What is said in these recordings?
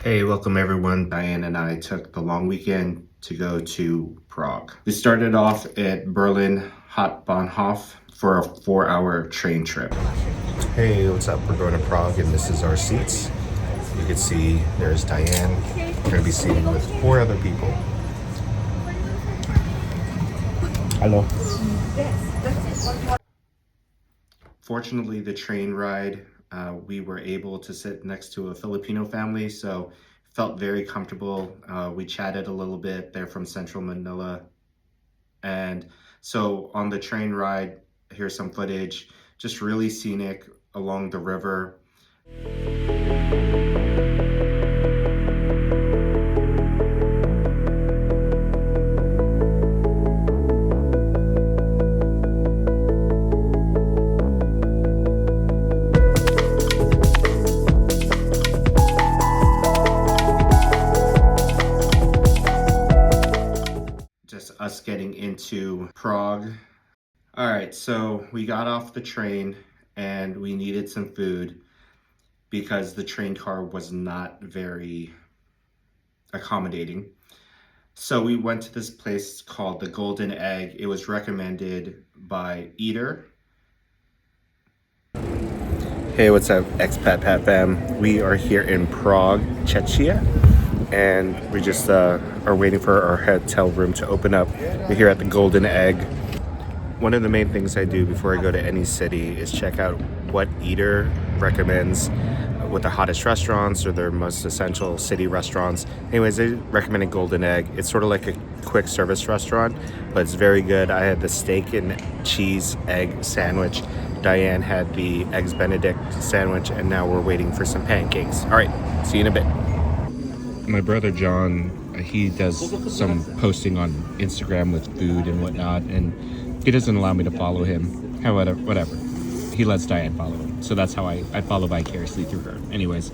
Hey, welcome everyone. Diane and I took the long weekend to go to Prague. We started off at Berlin Hauptbahnhof for a 4-hour train trip. Hey, what's up? We're going to Prague and this is our seats. You can see there's Diane. We're going to be seated with 4 other people. Hello. Fortunately, the train ride, we were able to sit next to a Filipino family, so felt very comfortable. We chatted a little bit. They're from Central Manila. And so on the train ride, here's some footage, just really scenic along the river. Just us getting into Prague. All right, so we got off the train and we needed some food because the train car was not very accommodating. So we went to this place called the Golden Egg. It was recommended by Eater. Hey, what's up, expat Pat fam? We are here in Prague, Czechia, and we just are waiting for our hotel room to open up. We're here at the Golden Egg. One of the main things I do before I go to any city is check out what Eater recommends, what the hottest restaurants or their most essential city restaurants. Anyways, they recommended Golden Egg. It's sort of like a quick service restaurant, but it's very good. I had the steak and cheese egg sandwich. Diane had the Eggs Benedict sandwich, and now we're waiting for some pancakes. All right, see you in a bit. My brother John, he does some posting on Instagram with food and whatnot, and he doesn't allow me to follow him. However, whatever. He lets Diane follow him. So that's how I follow vicariously through her. Anyways,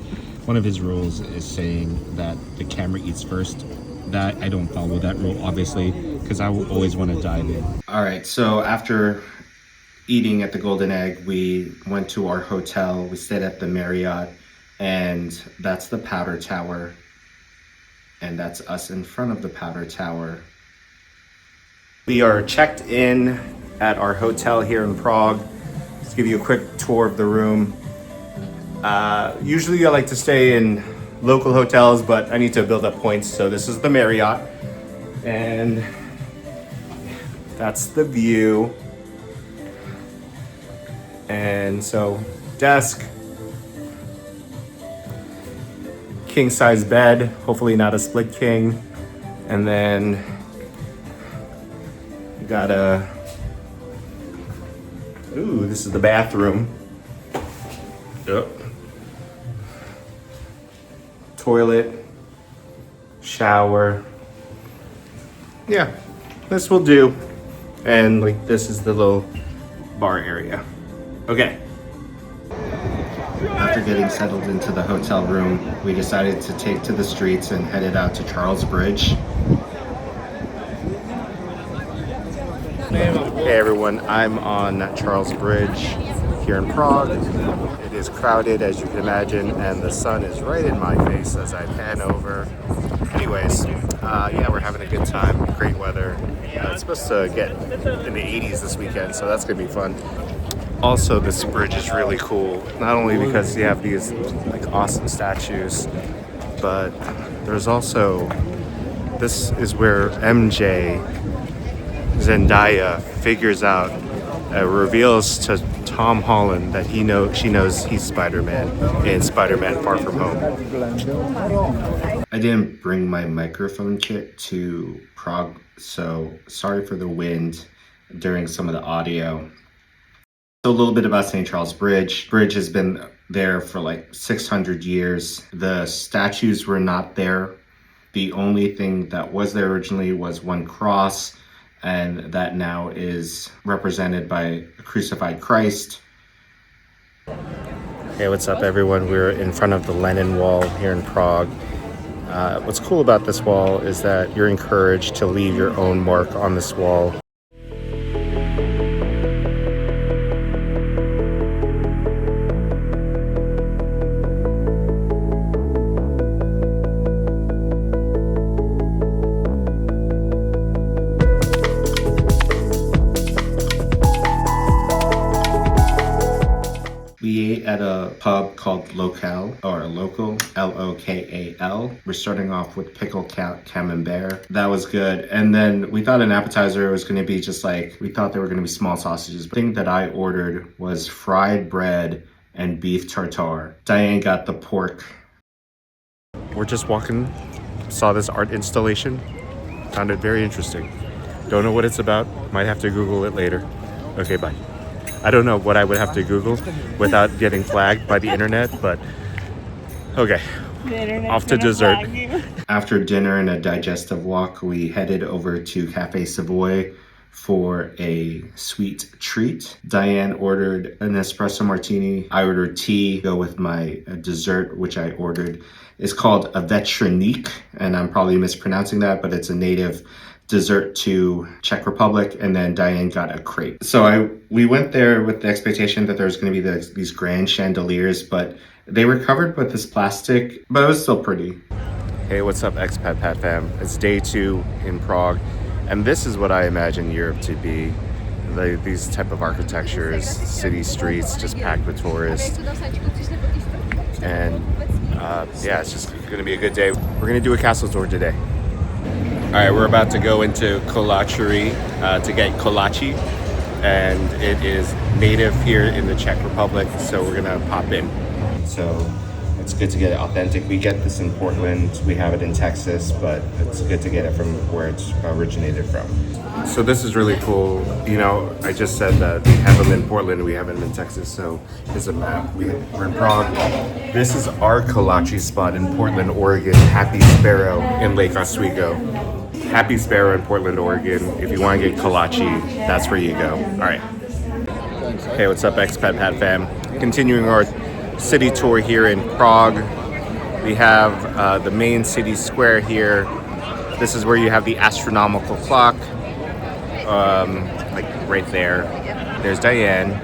one of his rules is saying that the camera eats first. That I don't follow that rule, obviously, because I will always want to dive in. All right, so after eating at the Golden Egg, we went to our hotel. We stayed at the Marriott, and that's the Powder Tower. And that's us in front of the Powder Tower. We are checked in at our hotel here in Prague. Let's give you a quick tour of the room. Usually I like to stay in local hotels, but I need to build up points. So this is the Marriott, and that's the view. And so desk, king size bed, hopefully not a split king. And then you got ooh, this is the bathroom. Yep. Toilet, shower. Yeah, this will do. And like this is the little bar area. Okay. After getting settled into the hotel room, we decided to take to the streets and headed out to Charles Bridge. Hey everyone, I'm on Charles Bridge here in Prague. It is crowded, as you can imagine, and the sun is right in my face as I pan over. Anyways, yeah, we're having a good time. Great weather. It's supposed to get in the 80s this weekend, so that's gonna be fun. Also, this bridge is really cool, not only because you have these like awesome statues, but there's also, this is where MJ Zendaya figures out, reveals to Tom Holland that she knows he's Spider-Man in Spider-Man Far From Home. I didn't bring my microphone kit to Prague, so sorry for the wind during some of the audio. So a little bit about St. Charles Bridge. Bridge has been there for like 600 years. The statues were not there. The only thing that was there originally was one cross, and that now is represented by a crucified Christ. Hey, what's up everyone? We're in front of the Lennon Wall here in Prague. What's cool about this wall is that you're encouraged to leave your own mark on this wall. local, or local, L-O-K-A-L. We're starting off with pickled camembert. That was good. And then we thought an appetizer was going to be just like, we thought they were going to be small sausages. The thing that I ordered was fried bread and beef tartare. Diane got the pork. We're just walking, saw this art installation, found it very interesting. Don't know what it's about, might have to Google it later. Okay, bye. I don't know what I would have to Google without getting flagged by the internet, but okay, off to dessert. After dinner and a digestive walk, we headed over to Cafe Savoy for a sweet treat. Diane ordered an espresso martini. I ordered tea, go with my dessert, which I ordered. It's called a vetronique, and I'm probably mispronouncing that, but it's a native dessert to Czech Republic. And then Diane got a crepe. So we went there with the expectation that there was going to be these grand chandeliers, but they were covered with this plastic, but it was still pretty. Hey, what's up, Expat Pat fam? It's day 2 in Prague. And this is what I imagine Europe to be. These type of architectures, city streets just packed with tourists. And yeah, it's just gonna be a good day. We're gonna do a castle tour today. All right, we're about to go into Kolachery to get kolache. And it is native here in the Czech Republic, so we're gonna pop in. So it's good to get it authentic. We get this in Portland, we have it in Texas, but it's good to get it from where it's originated from. So this is really cool. You know, I just said that we have them in Portland, we have them in Texas, so here's a map. We're in Prague. This is our kolache spot in Portland, Oregon, Happy Sparrow in Lake Oswego. Happy Sparrow in Portland, Oregon. If you want to get kolache, that's where you go. All right. Hey, what's up, Expat Pat fam? Continuing our city tour here in Prague. We have the main city square here. This is where you have the astronomical clock, like right there. There's Diane.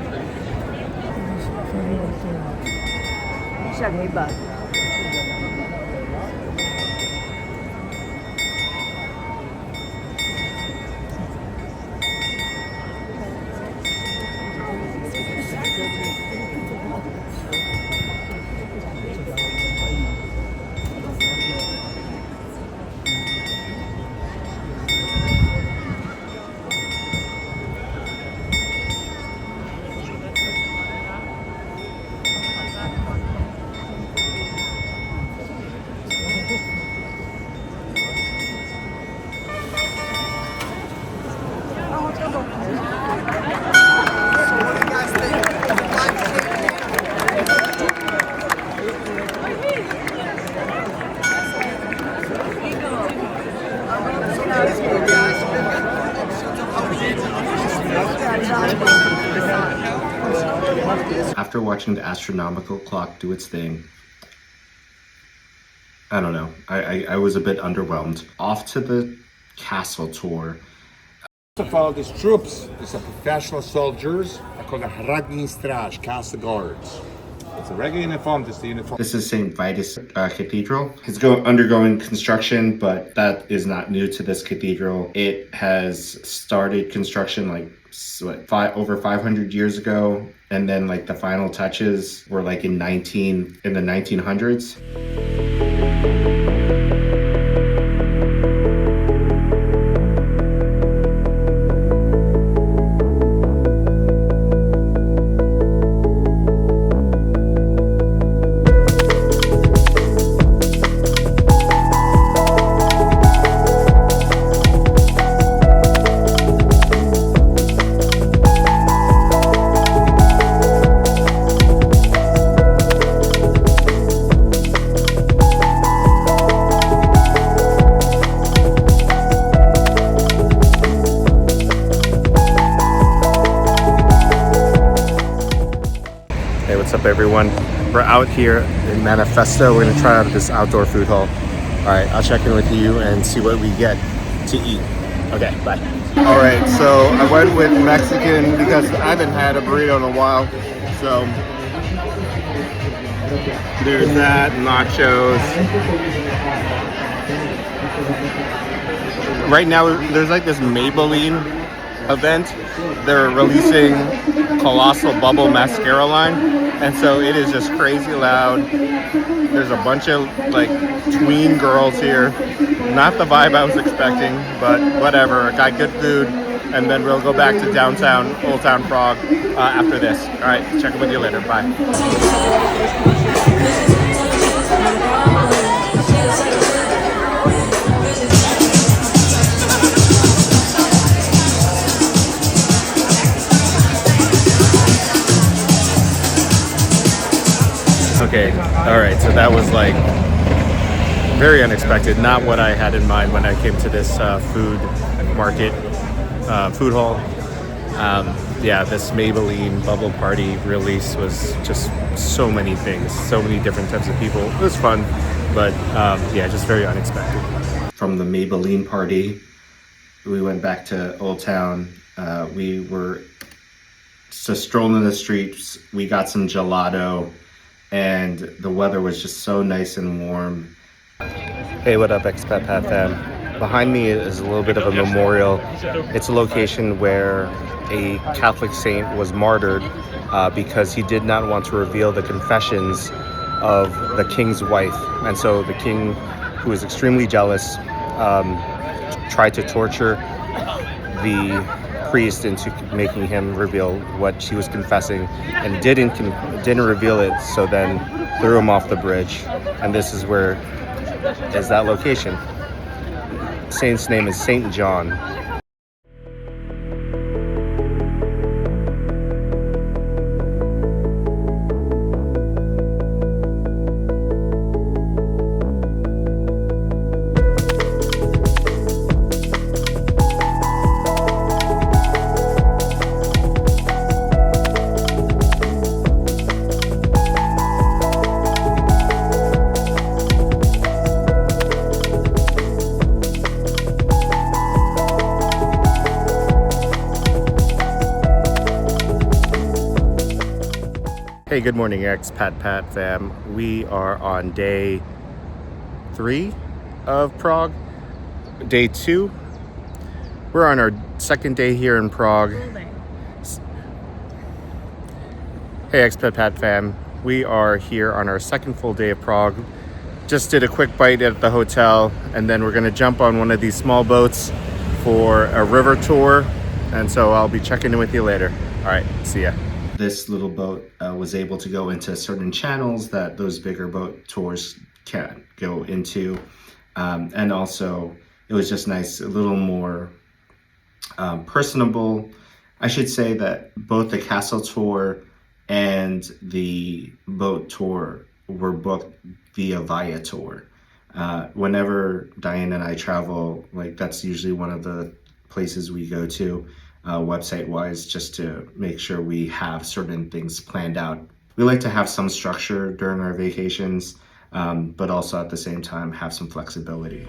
After watching the astronomical clock do its thing, I don't know, I was a bit underwhelmed. Off to the castle tour. To follow these troops, these are professional soldiers. I call them Hradní stráž, castle guards. It's a regular uniform, just the uniform. This is St. Vitus Cathedral. It's undergoing construction, but that is not new to this cathedral. It has started construction like over 500 years ago, and then like the final touches were like in the 1900s. What's up, everyone? We're out here in Manifesto. We're gonna try out this outdoor food hall. All right, I'll check in with you and see what we get to eat. Okay, bye. All right, so I went with Mexican because I haven't had a burrito in a while. So there's that, nachos. Right now, there's like this Maybelline event, they're releasing colossal bubble mascara line, and so it is just crazy loud. There's a bunch of like tween girls here. Not the vibe I was expecting, but whatever. Got good food, and then we'll go back to downtown, Old Town Prague after this. All right, check in with you later. Bye. Okay, all right, so that was like very unexpected, not what I had in mind when I came to this food market, food hall. Yeah, this Maybelline Bubble Party release was just so many things, so many different types of people. It was fun, but yeah, just very unexpected. From the Maybelline party, we went back to Old Town. We were just strolling in the streets. We got some gelato, and the weather was just so nice and warm. Hey, what up, Expat Pat fam? Behind me is a little bit of a memorial. It's a location where a Catholic saint was martyred because he did not want to reveal the confessions of the king's wife. And so the king, who was extremely jealous, tried to torture the priest into making him reveal what she was confessing, and didn't reveal it, so then threw him off the bridge. And this is where is that location. Saint's name is Saint John. Hey, good morning, Expat Pat fam. We are on day 3 of Prague. Day 2. We're on our second day here in Prague. Hey, Expat Pat fam. We are here on our second full day of Prague. Just did a quick bite at the hotel, and then we're gonna jump on one of these small boats for a river tour. And so I'll be checking in with you later. All right, see ya. This little boat was able to go into certain channels that those bigger boat tours can't go into. And also, it was just nice, a little more personable. I should say that both the castle tour and the boat tour were booked via Viator. Whenever Diane and I travel, like that's usually one of the places we go to. Website-wise, just to make sure we have certain things planned out. We like to have some structure during our vacations, but also at the same time have some flexibility.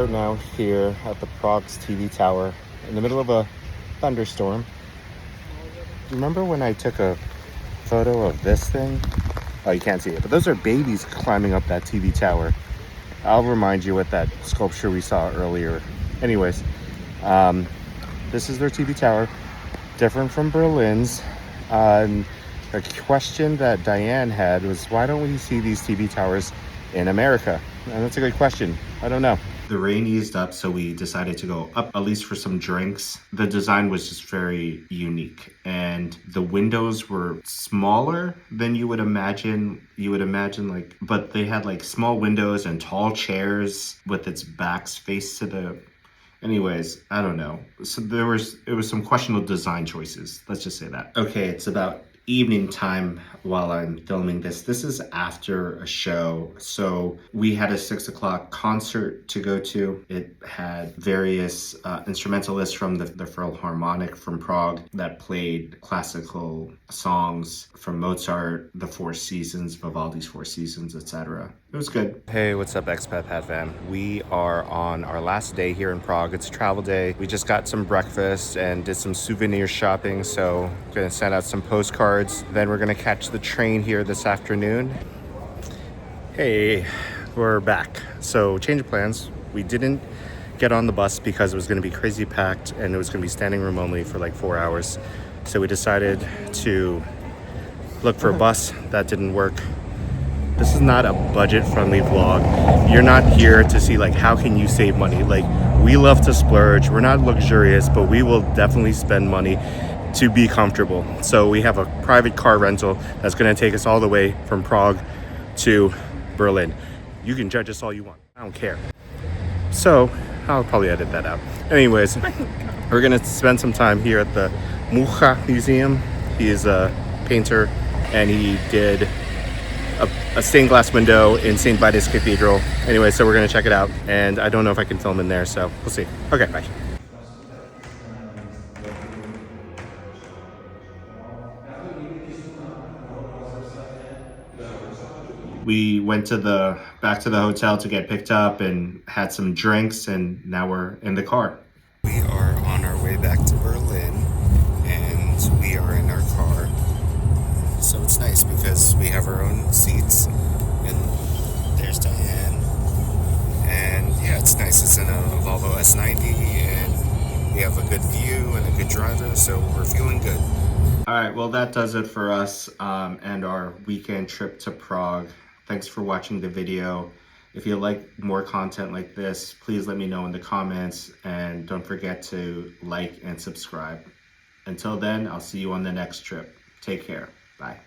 are now here at the Prague's TV tower in the middle of a thunderstorm. Remember when I took a photo of this thing? Oh, you can't see it, but those are babies climbing up that TV tower. I'll remind you with that sculpture we saw earlier. Anyways, this is their TV tower, different from Berlin's. And a question that Diane had was, why don't we see these TV towers in America? And that's a good question. I don't know. The rain eased up, so we decided to go up, at least for some drinks. The design was just very unique, and the windows were smaller than you would imagine. But they had like small windows and tall chairs with its backs faced to the. Anyways, I don't know. So it was some questionable design choices. Let's just say that. Okay, it's about evening time while I'm filming this. This is after a show. So we had a 6 o'clock concert to go to. It had various instrumentalists from the Philharmonic from Prague that played classical songs from Mozart, the Four Seasons, Vivaldi's Four Seasons, etc. It was good. Hey, what's up, Expat Pat fam? We are on our last day here in Prague. It's a travel day. We just got some breakfast and did some souvenir shopping, so I'm gonna send out some postcards. Then we're gonna catch the train here this afternoon. Hey, we're back. So change of plans. We didn't get on the bus because it was gonna be crazy packed and it was gonna be standing room only for like 4 hours. So we decided to look for a bus. That didn't work. This is not a budget-friendly vlog. You're not here to see like how can you save money. Like, we love to splurge. We're not luxurious, but we will definitely spend money to be comfortable. So we have a private car rental that's gonna take us all the way from Prague to Berlin. You can judge us all you want. I don't care. So I'll probably edit that out. Anyways, we're gonna spend some time here at the Mucha Museum. He is a painter and he did a stained glass window in St. Vitus Cathedral. Anyway, so we're gonna check it out, and I don't know if I can film in there, so we'll see. Okay, bye. We went back to the hotel to get picked up and had some drinks, and now we're in the car. We are on our way back to Berlin, and we are in our car. So it's nice because we have our own seats, and there's Diane, and yeah, it's nice. It's in a Volvo S90, and we have a good view and a good driver, so we're feeling good. All right, well, that does it for us and our weekend trip to Prague. Thanks for watching the video. If you like more content like this, please let me know in the comments, and don't forget to like and subscribe. Until then, I'll see you on the next trip. Take care. Bye.